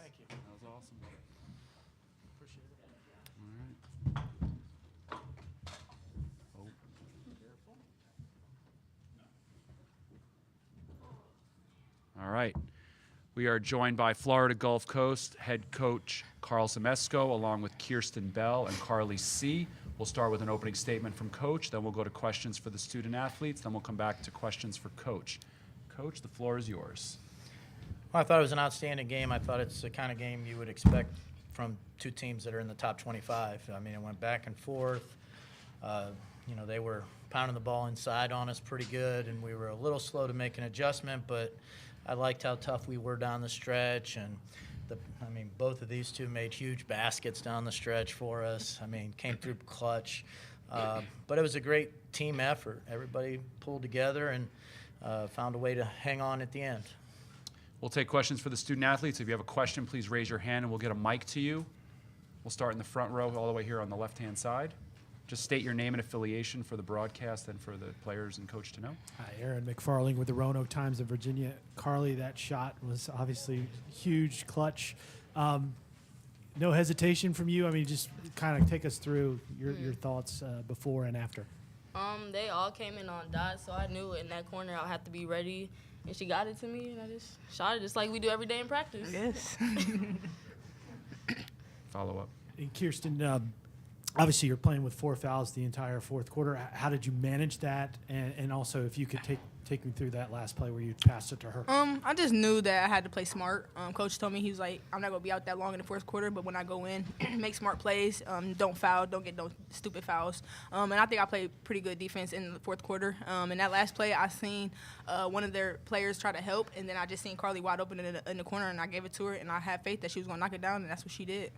Thank you. That was awesome. Appreciate it. All right. Oh. All right. We are joined by Florida Gulf Coast head coach Carl Smesko, along with Kirsten Bell and Carly C. We'll start with an opening statement from Coach, then we'll go to questions for the student athletes, then we'll come back to questions for Coach. Coach, the floor is yours. Well, I thought it was an outstanding game. I thought it's the kind of game you would expect from two teams that are in the top 25. I mean, it went back and forth. They were pounding the ball inside on us pretty good, and we were a little slow to make an adjustment, but I liked how tough we were down the stretch, and both of these two made huge baskets down the stretch for us. Came through clutch, but it was a great team effort. Everybody pulled together and found a way to hang on at the end. We'll take questions for the student athletes. If you have a question, please raise your hand and we'll get a mic to you. We'll start in the front row all the way here on the left-hand side. Just state your name and affiliation for the broadcast and for the players and coach to know. Hi, Aaron McFarling with the Roanoke Times of Virginia. Carly, that shot was obviously huge, clutch. No hesitation from you? Just kind of take us through your thoughts before and after. They all came in on dots, so I knew in that corner I had to be ready. And she got it to me, and I just shot it just like we do every day in practice. Yes. Follow up. And Kirsten, obviously you're playing with 4 fouls the entire fourth quarter. How did you manage that? And also, if you could take me through that last play where you passed it to her. I just knew that I had to play smart. Coach told me, he was like, I'm not going to be out that long in the fourth quarter, but when I go in, make smart plays, don't foul, don't get no stupid fouls. And I think I played pretty good defense in the fourth quarter. In that last play, I seen one of their players try to help, and then I just seen Carly wide open in the corner, and I gave it to her, and I had faith that she was going to knock it down, and that's what she did.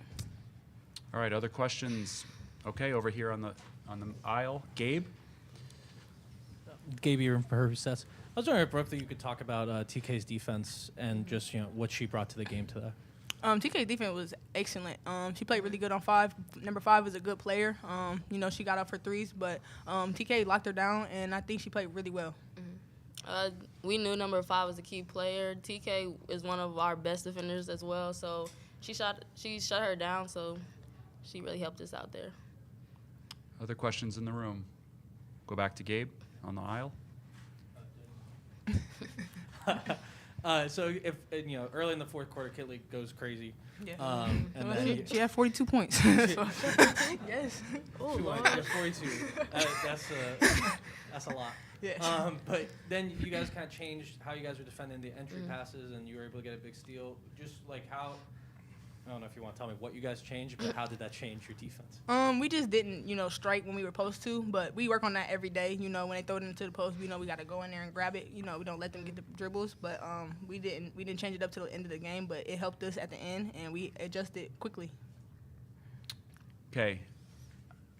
All right, other questions? Okay, over here on the aisle. Gabe? Gabe Ehren for Herbie Sets. I was wondering if Brooke, that you could talk about TK's defense and just what she brought to the game today. TK's defense was excellent. She played really good on 5. Number 5 was a good player. She got up for threes, but TK locked her down, and I think she played really well. We knew number 5 was a key player. TK is one of our best defenders as well, so she shut her down, so she really helped us out there. Other questions in the room? Go back to Gabe on the aisle. So if early in the fourth quarter, Kitley goes crazy. Yeah. And then she had 42 points. Yes. Oh, she went, Lord. yeah, 42. That's a lot. Yeah. But then you guys kind of changed how you guys were defending the entry passes, and you were able to get a big steal. Just like how. I don't know if you want to tell me what you guys changed, but how did that change your defense? We just didn't, strike when we were supposed to, but we work on that every day. When they throw it into the post, we know we got to go in there and grab it. We don't let them get the dribbles, but we didn't change it up to the end of the game, but it helped us at the end, and we adjusted quickly. Okay.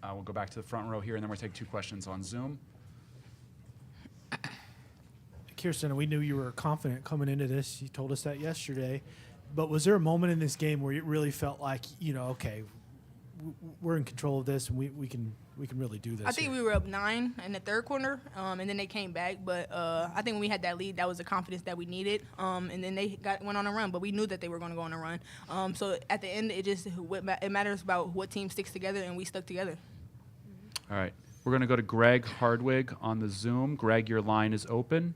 We'll go back to the front row here, and then we'll take 2 questions on Zoom. Kirsten, we knew you were confident coming into this. You told us that yesterday. But was there a moment in this game where it really felt like, okay, we're in control of this and we can really do this? I think we were up 9 in the third quarter, and then they came back. But I think when we had that lead, that was the confidence that we needed. And then they went on a run, but we knew that they were going to go on a run. So at the end, it matters about what team sticks together, and we stuck together. All right. We're going to go to Greg Hardwig on the Zoom. Greg, your line is open.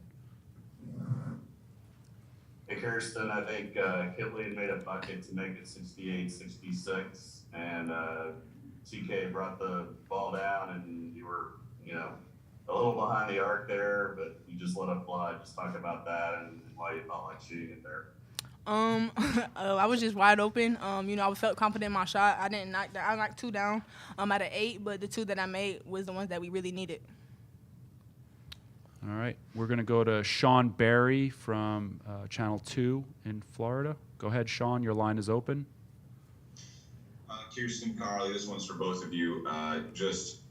Hey, Kirsten, I think Kitley made a bucket to make it 68-66, and TK brought the ball down, and you were, a little behind the arc there, but you just let it fly. Just talk about that and why you felt like shooting it there. I was just wide open. I felt confident in my shot. I knocked 2 down out of 8, but the 2 that I made was the ones that we really needed. All right. We're going to go to Sean Barry from Channel 2 in Florida. Go ahead, Sean. Your line is open. Kirsten, Carly, this one's for both of you.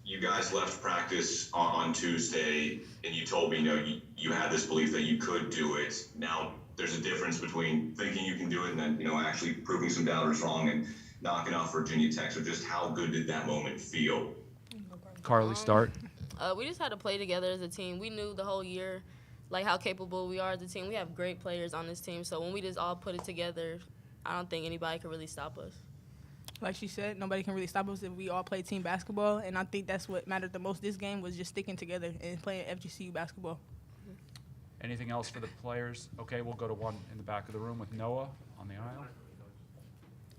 You guys left practice on Tuesday, and you told me, you had this belief that you could do it. Now, there's a difference between thinking you can do it and then, actually proving some doubters wrong and knocking off Virginia Tech. So just how good did that moment feel? Carly, start. We just had to play together as a team. We knew the whole year, how capable we are as a team. We have great players on this team, so when we just all put it together, I don't think anybody can really stop us. Like she said, nobody can really stop us if we all play team basketball, and I think that's what mattered the most this game was just sticking together and playing FGCU basketball. Anything else for the players? Okay, we'll go to one in the back of the room with Noah on the aisle.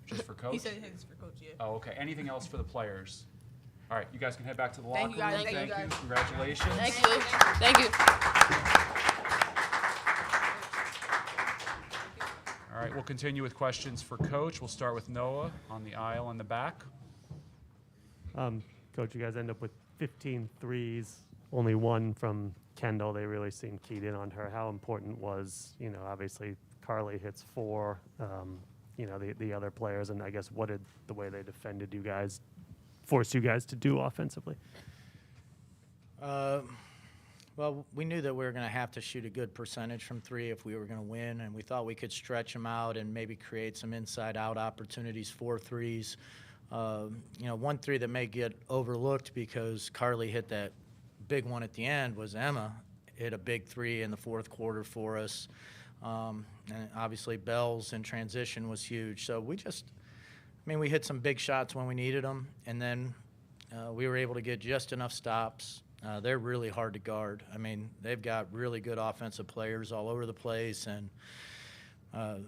Just for coach? He said his for coach, yeah. Oh, okay. Anything else for the players? All right, you guys can head back to the locker Thank you, guys. room. Thank you, guys. Congratulations. Thank you. Thank you. All right, we'll continue with questions for Coach. We'll start with Noah on the aisle in the back. Coach, you guys end up with 15 threes, only one from Kendall. They really seemed keyed in on her. How important was, obviously Carly hits 4, the other players, and I guess what did the way they defended you guys force you guys to do offensively? Well, we knew that we were going to have to shoot a good percentage from 3 if we were going to win, and we thought we could stretch them out and maybe create some inside-out opportunities for threes. One 3 that may get overlooked because Carly hit that big one at the end was Emma hit a big 3 in the fourth quarter for us. And obviously Bell's in transition was huge. So we hit some big shots when we needed them, and then we were able to get just enough stops. They're really hard to guard. They've got really good offensive players all over the place, and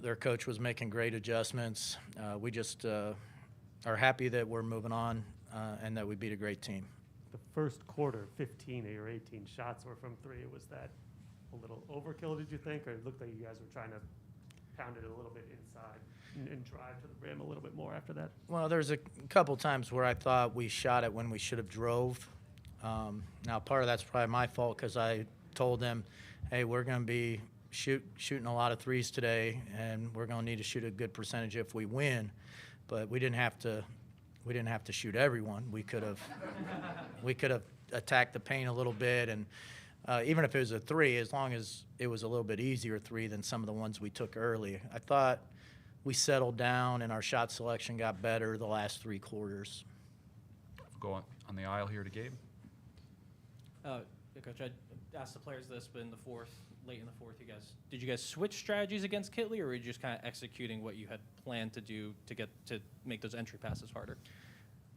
their coach was making great adjustments. We just are happy that we're moving on and that we beat a great team. The first quarter, 15 of your 18 shots were from 3. Was that a little overkill, did you think? Or it looked like you guys were trying to pound it a little bit inside and drive to the rim a little bit more after that? Well, there's a couple times where I thought we shot it when we should have drove. Now, part of that's probably my fault because I told them, hey, we're going to be shooting a lot of threes today, and we're going to need to shoot a good percentage if we win. But we didn't have to shoot everyone. We could have attacked the paint a little bit, and even if it was a 3, as long as it was a little bit easier 3 than some of the ones we took early. I thought we settled down and our shot selection got better the last 3 quarters. Go on the aisle here to Gabe. Coach, I asked the players this, but late in the fourth, did you guys switch strategies against Kitley, or were you just kind of executing what you had planned to do to make those entry passes harder?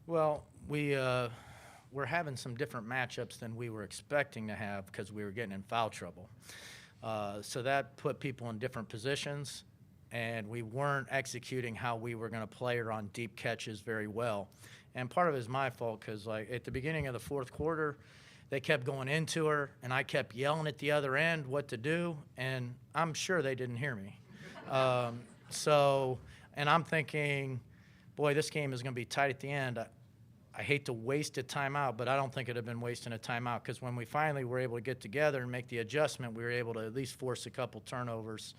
Well, we're having some different matchups than we were expecting to have because we were getting in foul trouble. So that put people in different positions, and we weren't executing how we were going to play her on deep catches very well. And part of it is my fault because, at the beginning of the fourth quarter, they kept going into her, and I kept yelling at the other end what to do, and I'm sure they didn't hear me. And I'm thinking, boy, this game is going to be tight at the end. I hate to waste a timeout, but I don't think it would have been wasting a timeout because when we finally were able to get together and make the adjustment, we were able to at least force a couple turnovers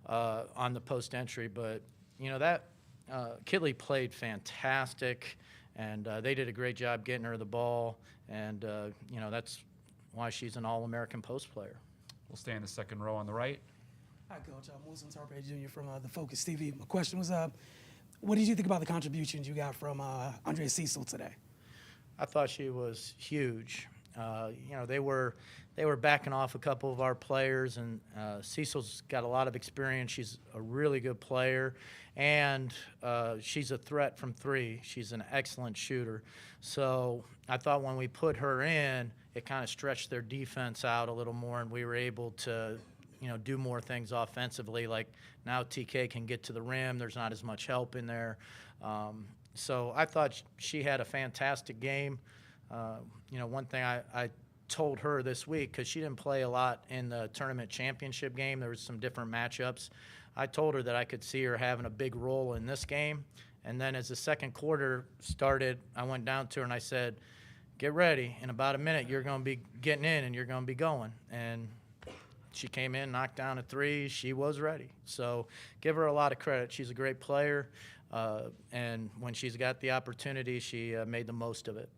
on the post entry. But, Kitley played fantastic, and they did a great job getting her the ball. And, that's why she's an All-American post player. We'll stay in the second row on the right. Hi, Coach. I'm Wilson Tarpe Jr. from the Focus TV. My question was, what did you think about the contributions you got from Andrea Cecil today? I thought she was huge. They were backing off a couple of our players, and Cecil's got a lot of experience. She's a really good player, and she's a threat from 3. She's an excellent shooter. So I thought when we put her in, it kind of stretched their defense out a little more, and we were able to do more things offensively. Like now TK can get to the rim. There's not as much help in there. So I thought she had a fantastic game. One thing I told her this week, because she didn't play a lot in the tournament championship game, there was some different matchups. I told her that I could see her having a big role in this game. And then as the second quarter started, I went down to her and I said, get ready. In about a minute, you're going to be getting in and you're going to be going. And she came in, knocked down a 3. She was ready. So give her a lot of credit. She's a great player. And when she's got the opportunity, she made the most of it.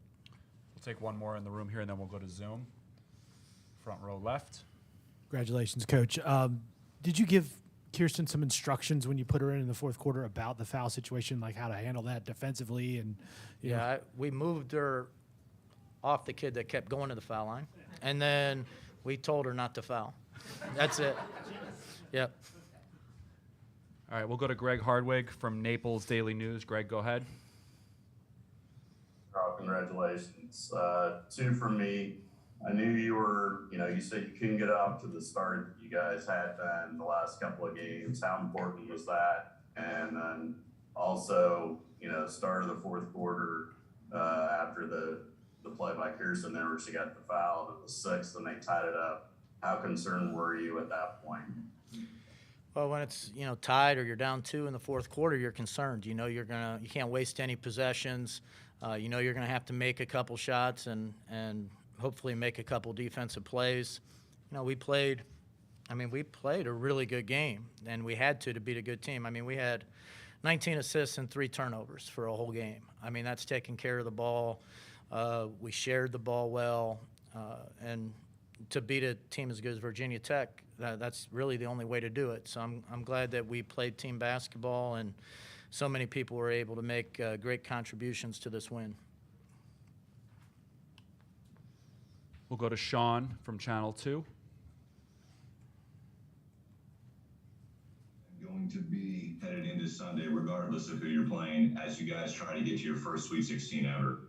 We'll take one more in the room here, and then we'll go to Zoom. Front row left. Congratulations, Coach. Did you give Kirsten some instructions when you put her in the fourth quarter about the foul situation, like how to handle that defensively? And we moved her off the kid that kept going to the foul line, and then we told her not to foul. That's it. Yep. All right, we'll go to Greg Hardwig from Naples Daily News. Greg, go ahead. Carl, congratulations. Two from me. I knew you said you couldn't get up to the start that you guys had been the last couple of games. How important was that? And then also, start of the fourth quarter, after the play by Kirsten there where she got the foul, and it was 6th and they tied it up. How concerned were you at that point? Well, when it's tied or you're down 2 in the fourth quarter, you're concerned. You can't waste any possessions. You're gonna have to make a couple shots and hopefully make a couple defensive plays. We played a really good game, and we had to beat a good team. We had 19 assists and 3 turnovers for a whole game. That's taking care of the ball. We shared the ball well, and to beat a team as good as Virginia Tech, that's really the only way to do it. So I'm glad that we played team basketball, and so many people were able to make great contributions to this win. We'll go to Sean from Channel 2. Going to be headed into Sunday, regardless of who you're playing, as you guys try to get to your first Sweet 16 ever?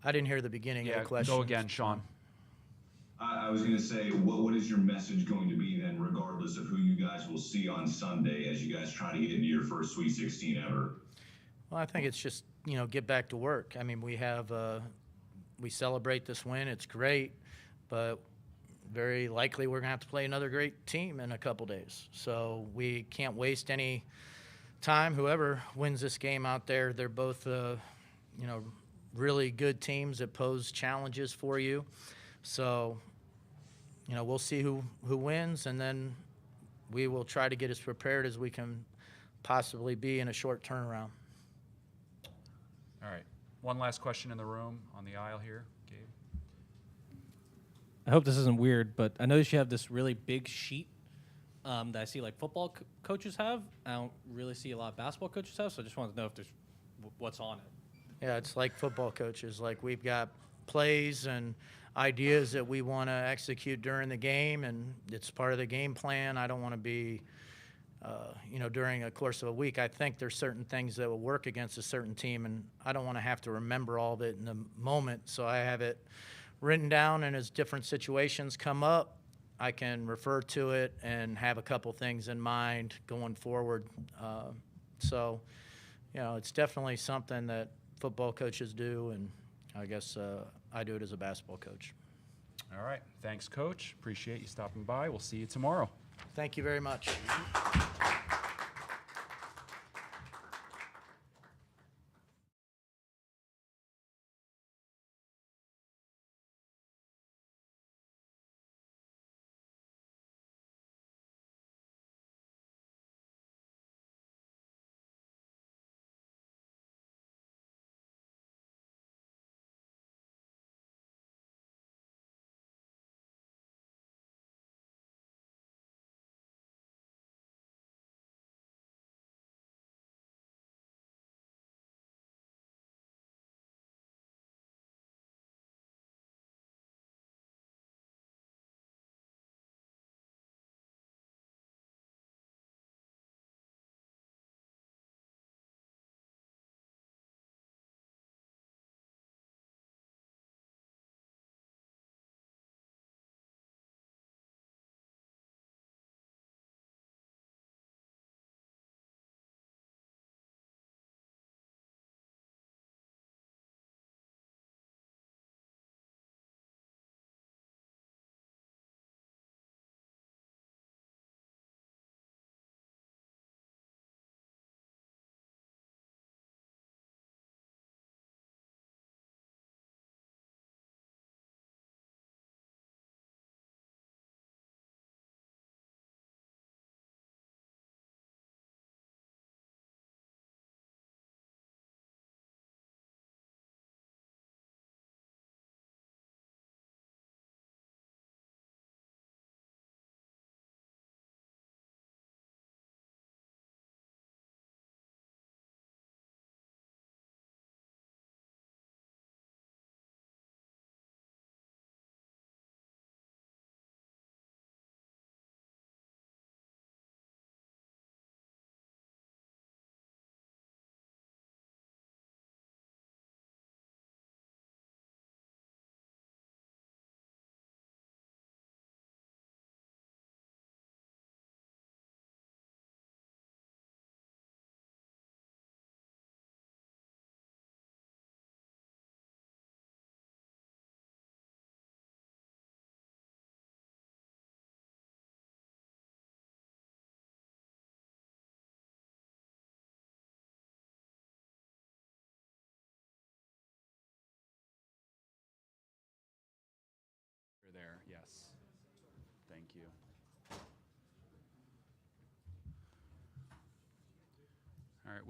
I didn't hear the beginning of the question. Go again, Sean. I was going to say, what is your message going to be then, regardless of who you guys will see on Sunday, as you guys try to get into your first Sweet 16 ever? Well, I think it's just, get back to work. We celebrate this win. It's great, but very likely we're going to have to play another great team in a couple days. So we can't waste any time. Whoever wins this game out there, they're both, really good teams that pose challenges for you. So, we'll see who wins, and then we will try to get as prepared as we can possibly be in a short turnaround. All right. One last question in the room on the aisle here. Gabe. I hope this isn't weird, but I noticed you have this really big sheet that I see like football coaches have. I don't really see a lot of basketball coaches have, so I just wanted to know if there's what's on it. Yeah, it's like football coaches. Like, we've got plays and ideas that we want to execute during the game, and it's part of the game plan. I don't want to be, during a course of a week, I think there's certain things that will work against a certain team, and I don't want to have to remember all of it in the moment. So I have it written down, and as different situations come up, I can refer to it and have a couple things in mind going forward. It's definitely something that football coaches do, and I guess I do it as a basketball coach. All right. Thanks, Coach. Appreciate you stopping by. We'll see you tomorrow. Thank you very much.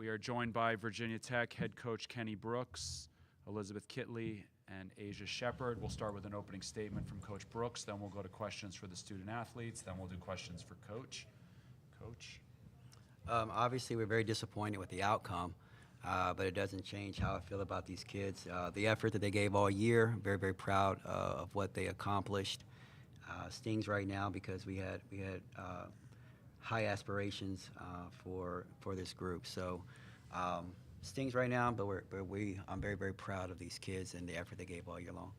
we are joined by Virginia Tech head coach Kenny Brooks, Elizabeth Kitley, and Asia Shepard. We'll start with an opening statement from Coach Brooks, then we'll go to questions for the student athletes, then we'll do questions for Coach. Coach? Obviously, we're very disappointed with the outcome, but it doesn't change how I feel about these kids. The effort that they gave all year, very, very proud of what they accomplished. Stings right now because we had high aspirations for this group. So stings right now, but I'm very, very proud of these kids and the effort they gave all year long.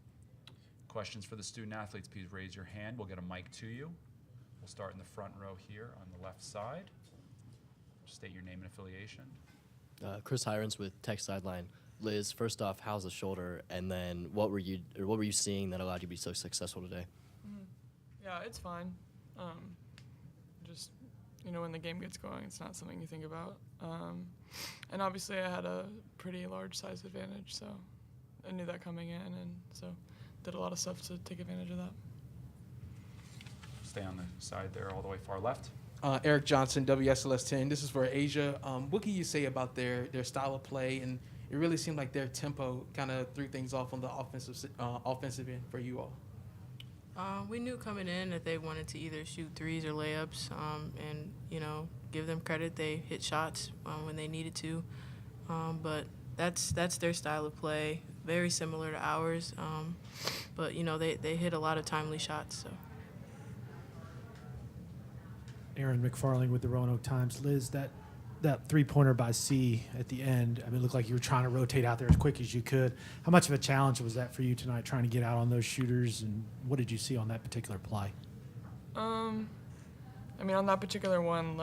Questions for the student athletes, please raise your hand. We'll get a mic to you. We'll start in the front row here on the left side. State your name and affiliation. Chris Hirons with Tech Sideline. Liz, first off, how's the shoulder? And then what were you seeing that allowed you to be so successful today? Yeah, it's fine. Just, when the game gets going, it's not something you think about. And obviously I had a pretty large size advantage, so I knew that coming in, and so did a lot of stuff to take advantage of that. Stay on the side there, all the way far left. Eric Johnson, WSLS 10. This is for Asia. What can you say about their style of play? And it really seemed like their tempo kind of threw things off on the offensive end for you all. We knew coming in that they wanted to either shoot threes or layups, and give them credit. They hit shots when they needed to, but that's their style of play. Very similar to ours, but they hit a lot of timely shots. So. Aaron McFarling with the Roanoke Times. Liz, that three-pointer by C at the end, it looked like you were trying to rotate out there as quick as you could. How much of a challenge was that for you tonight, trying to get out on those shooters, and what did you see on that particular play? On that particular one,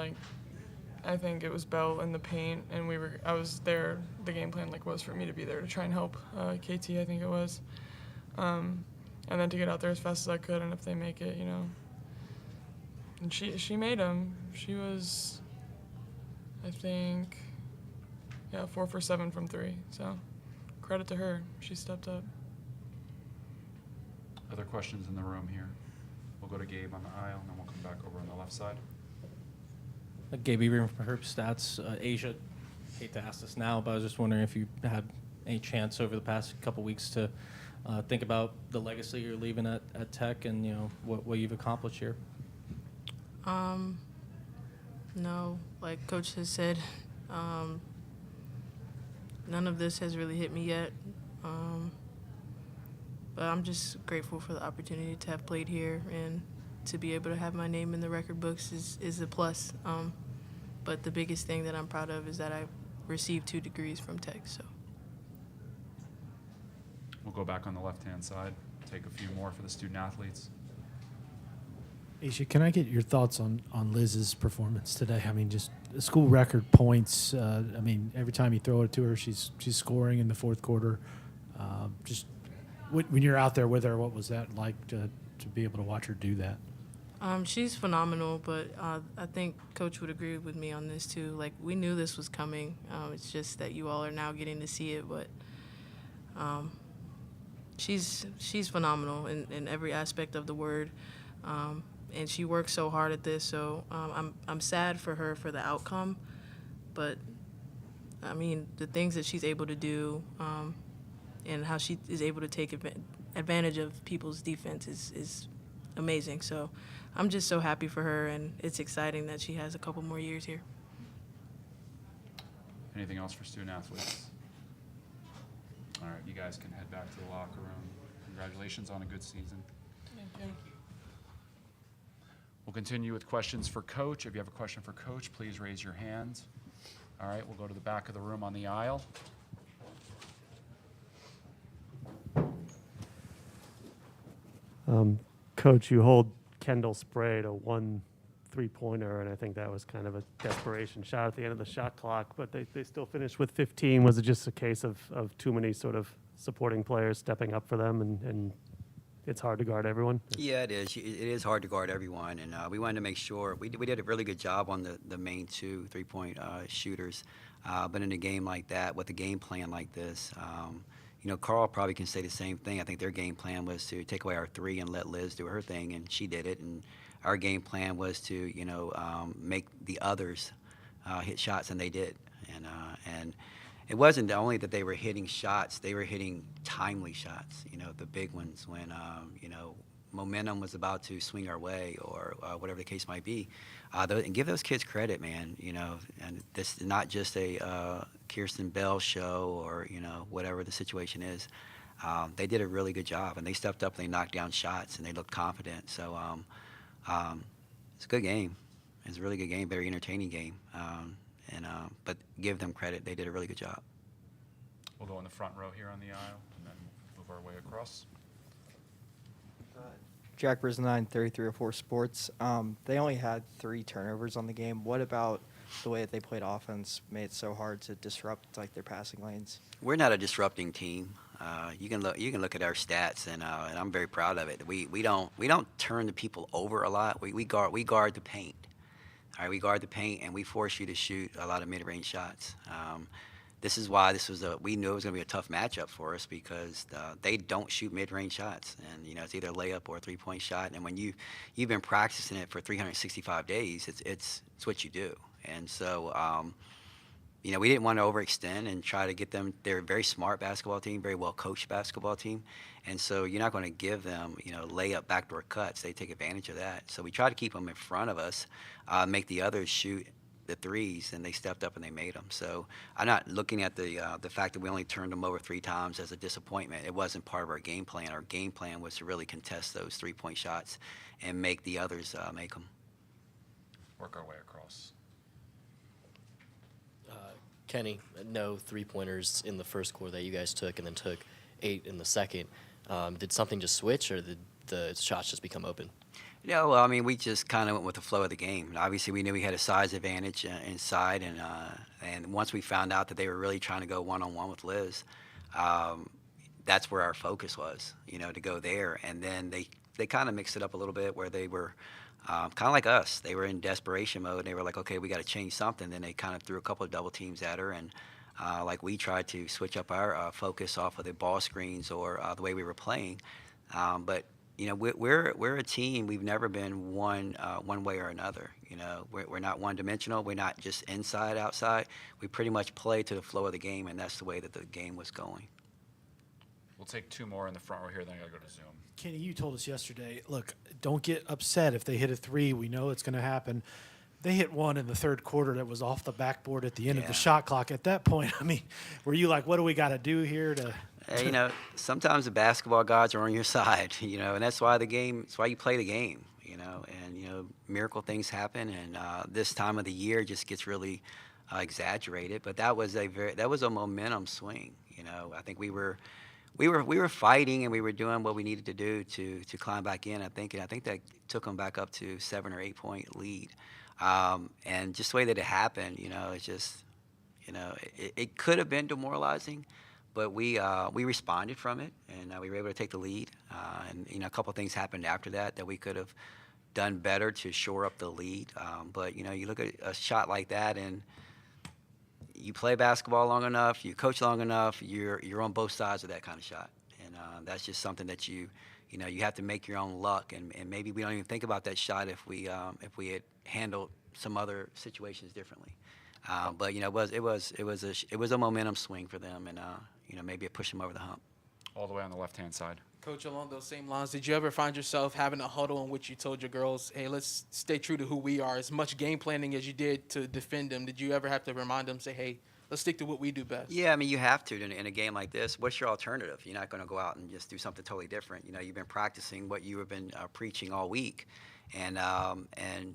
I think it was Bell in the paint, and I was there. The game plan was for me to be there to try and help KT, I think it was, and then to get out there as fast as I could, and if they make it, And she made them. She was, I think, 4 for 7 from 3. So credit to her. She stepped up. Other questions in the room here? We'll go to Gabe on the aisle, and then we'll come back over on the left side. Gabe Ebering from Herb Stats. Asia, hate to ask this now, but I was just wondering if you had any chance over the past couple weeks to think about the legacy you're leaving at Tech and what you've accomplished here. No, like Coach has said, none of this has really hit me yet. But I'm just grateful for the opportunity to have played here and to be able to have my name in the record books is a plus. But the biggest thing that I'm proud of is that I received 2 degrees from Tech. So. We'll go back on the left-hand side, take a few more for the student athletes. Aisha, can I get your thoughts on Liz's performance today? Just school record points. Every time you throw it to her, she's scoring in the fourth quarter. Just when you're out there with her, what was that like to be able to watch her do that? She's phenomenal, but I think Coach would agree with me on this too. We knew this was coming. It's just that you all are now getting to see it, but she's phenomenal in every aspect of the word. And she works so hard at this, so I'm sad for her for the outcome, but the things that she's able to do and how she is able to take advantage of people's defense is amazing. So I'm just so happy for her, and it's exciting that she has a couple more years here. Anything else for student athletes? All right, you guys can head back to the locker room. Congratulations on a good season. Thank you. We'll continue with questions for Coach. If you have a question for Coach, please raise your hand. All right, we'll go to the back of the room on the aisle. Coach, you hold Kendall Spray to 1 3-pointer, and I think that was kind of a desperation shot at the end of the shot clock, but they still finished with 15. Was it just a case of too many sort of supporting players stepping up for them, and it's hard to guard everyone? Yeah, it is. It is hard to guard everyone, and we wanted to make sure we did a really good job on the main 2 3-point shooters. But in a game like that, with a game plan like this, Carl probably can say the same thing. I think their game plan was to take away our 3 and let Liz do her thing, and she did it. And our game plan was to, make the others hit shots, and they did. And it wasn't only that they were hitting shots; they were hitting timely shots. The big ones when momentum was about to swing our way, or whatever the case might be. And give those kids credit, man. And this is not just a Kirsten Bell show, or whatever the situation is. They did a really good job, and they stepped up and they knocked down shots, and they looked confident. So it's a good game. It's a really good game, very entertaining game. But give them credit; they did a really good job. We'll go in the front row here on the aisle, and then move our way across. Jack Brisnine, 3304 Sports. They only had 3 turnovers on the game. What about the way that they played offense made it so hard to disrupt their passing lanes? We're not a disrupting team. You can look at our stats, and I'm very proud of it. We don't turn the people over a lot. We guard the paint. All right, we guard the paint, and we force you to shoot a lot of mid-range shots. This is why we knew it was going to be a tough matchup for us, because they don't shoot mid-range shots, and it's either a layup or a three-point shot. And when you've been practicing it for 365 days, it's what you do. And so we didn't want to overextend and try to get them. They're a very smart basketball team, very well coached basketball team, and so you're not going to give them layup backdoor cuts. They take advantage of that. So we try to keep them in front of us, make the others shoot the threes, and they stepped up and they made them. So I'm not looking at the fact that we only turned them over 3 times as a disappointment. It wasn't part of our game plan. Our game plan was to really contest those 3-point shots and make the others make them. Work our way across. Kenny, no 3-pointers in the first quarter that you guys took, and then took 8 in the second. Did something just switch, or did the shots just become open? Yeah, well, I mean, we just kind of went with the flow of the game. Obviously, we knew we had a size advantage inside, and once we found out that they were really trying to go one-on-one with Liz, that's where our focus was, to go there. And then they kind of mixed it up a little bit, where they were kind of like us. They were in desperation mode. They were like, okay, we got to change something. Then they kind of threw a couple of double teams at her, and like we tried to switch up our focus off of the ball screens or the way we were playing. But we're a team. We've never been one way or another. We're not one-dimensional. We're not just inside, outside. We pretty much play to the flow of the game, and that's the way that the game was going. We'll take 2 more in the front row here, then I got to go to Zoom. Kenny, you told us yesterday, look, don't get upset if they hit a 3. We know it's going to happen. They hit one in the third quarter that was off the backboard at the end of the shot clock. At that point, I mean, were you like, what do we got to do here to sometimes the basketball gods are on your side, and that's why it's why you play the game, and miracle things happen, and this time of the year just gets really exaggerated. But that was a momentum swing. I think we were fighting, and we were doing what we needed to do to climb back in. I think that took them back up to 7 or 8 point lead, and just the way that it happened, it's just it could have been demoralizing. But we responded from it, and we were able to take the lead. And a couple of things happened after that we could have done better to shore up the lead. But you look at a shot like that, and you play basketball long enough, you coach long enough, you're on both sides of that kind of shot, and that's just something that you have to make your own luck. And maybe we don't even think about that shot if we had handled some other situations differently. But it was a momentum swing for them, and maybe it pushed them over the hump. All the way on the left-hand side. Coach, along those same lines, did you ever find yourself having a huddle in which you told your girls, hey, let's stay true to who we are? As much game planning as you did to defend them, did you ever have to remind them, say, hey, let's stick to what we do best? Yeah, I mean, you have to in a game like this. What's your alternative? You're not going to go out and just do something totally different. You've been practicing what you have been preaching all week. And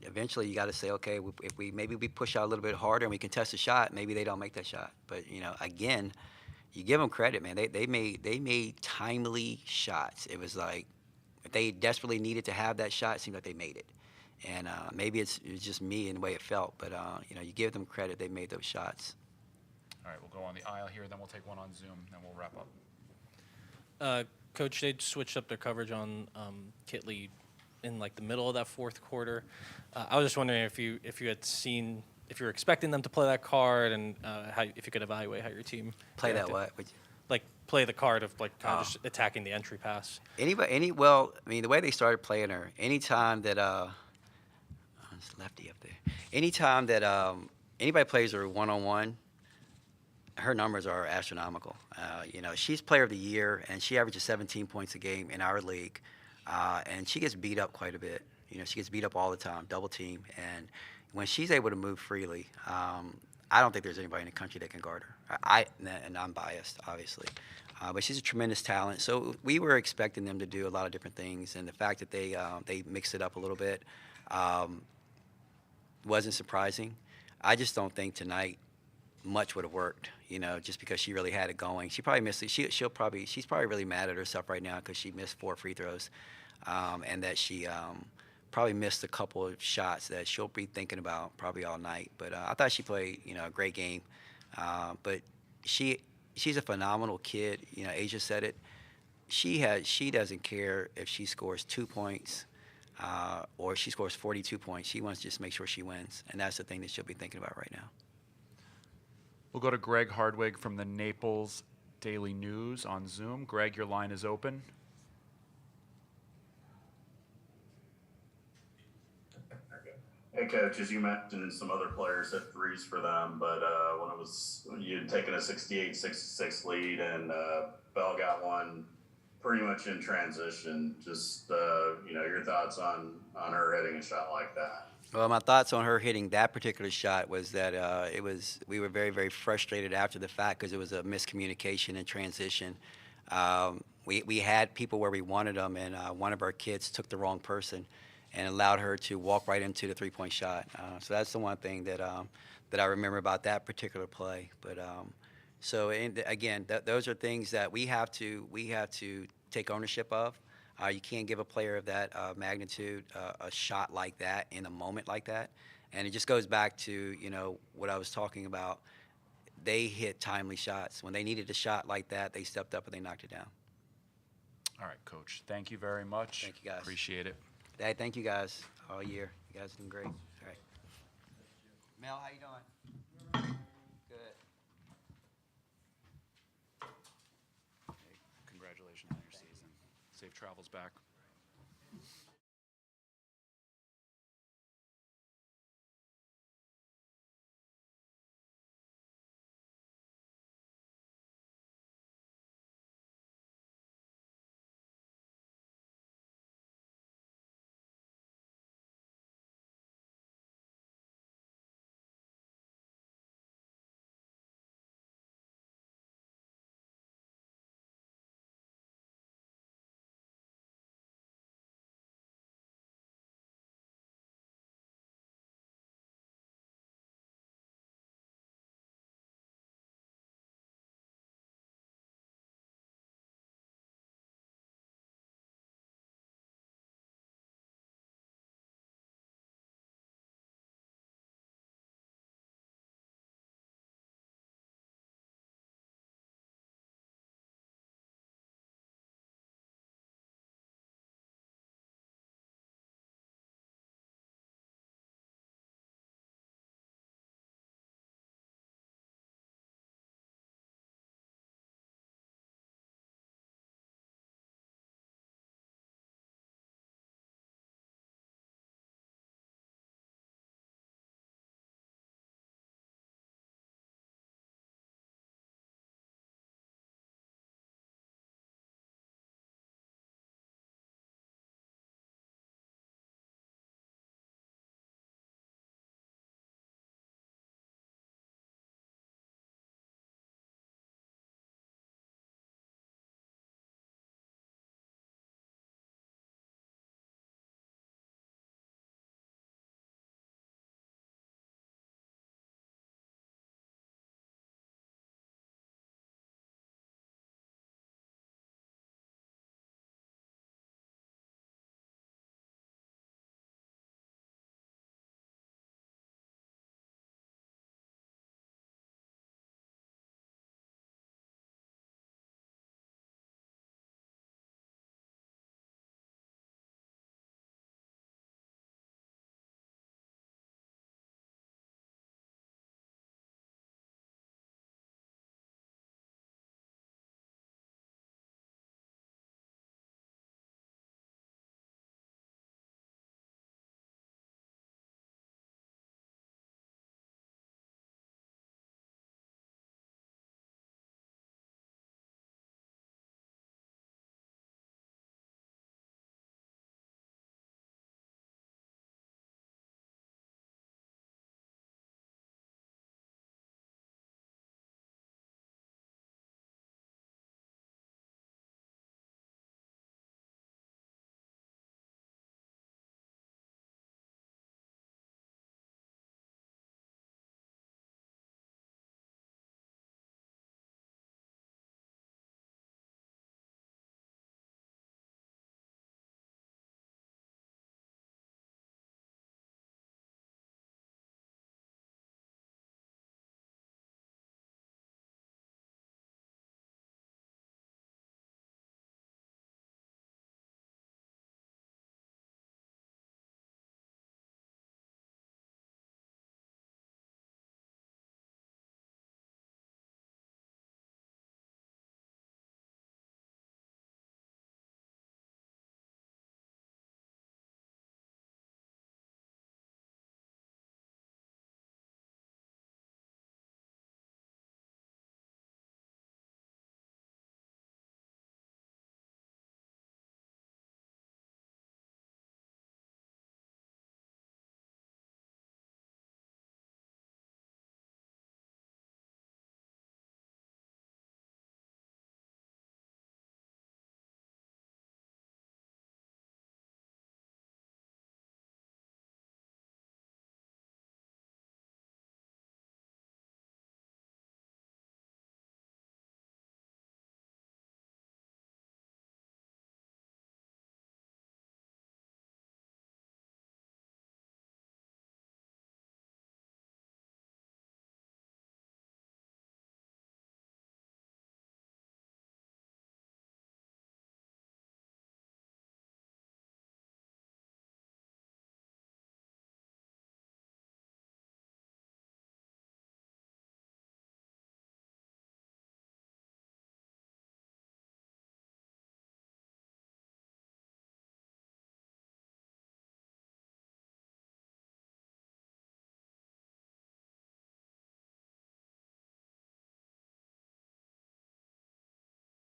eventually you got to say, okay, if we push out a little bit harder and we contest a shot, maybe they don't make that shot. But again, you give them credit, man. They made timely shots. It was like if they desperately needed to have that shot, it seemed like they made it. And maybe it was just me and the way it felt, but you give them credit. They made those shots. All right, we'll go on the aisle here, then we'll take one on Zoom, then we'll wrap up. Coach, they switched up their coverage on Kitley in like the middle of that fourth quarter. I was just wondering if you were expecting them to play that card, and if you could evaluate how your team play that what? Like play the card of like kind of just attacking the entry pass. Well, I mean, the way they started playing her, anytime that it's lefty up there. Anytime that anybody plays her one-on-one, her numbers are astronomical. She's player of the year, and she averages 17 points a game in our league, and she gets beat up quite a bit. She gets beat up all the time, double team, and when she's able to move freely, I don't think there's anybody in the country that can guard her. And I'm biased, obviously, but she's a tremendous talent. So we were expecting them to do a lot of different things, and the fact that they mixed it up a little bit wasn't surprising. I just don't think tonight much would have worked, just because she really had it going. She probably missed it. She's probably really mad at herself right now because she missed 4 free throws, and that she probably missed a couple of shots that she'll be thinking about probably all night. But I thought she played, a great game. But she's a phenomenal kid. Asia said it. She doesn't care if she scores 2 points or she scores 42 points. She wants to just make sure she wins, and that's the thing that she'll be thinking about right now. We'll go to Greg Hardwig from the Naples Daily News on Zoom. Greg, your line is open. Hey, Coach, as you mentioned, some other players hit threes for them, but when you had taken a 68-66 lead and Bell got one pretty much in transition, just your thoughts on her hitting a shot like that. Well, my thoughts on her hitting that particular shot was that we were very, very frustrated after the fact because it was a miscommunication in transition. We had people where we wanted them, and one of our kids took the wrong person and allowed her to walk right into the three-point shot. So that's the one thing that I remember about that particular play. But again, those are things that we have to take ownership of. You can't give a player of that magnitude a shot like that in a moment like that. And it just goes back to what I was talking about. They hit timely shots. When they needed a shot like that, they stepped up and they knocked it down. All right, Coach. Thank you very much. Thank you, guys. Appreciate it. Hey, thank you guys all year. You guys have been great. All right. Mel, how you doing? Good. Congratulations on your season. Safe travels back.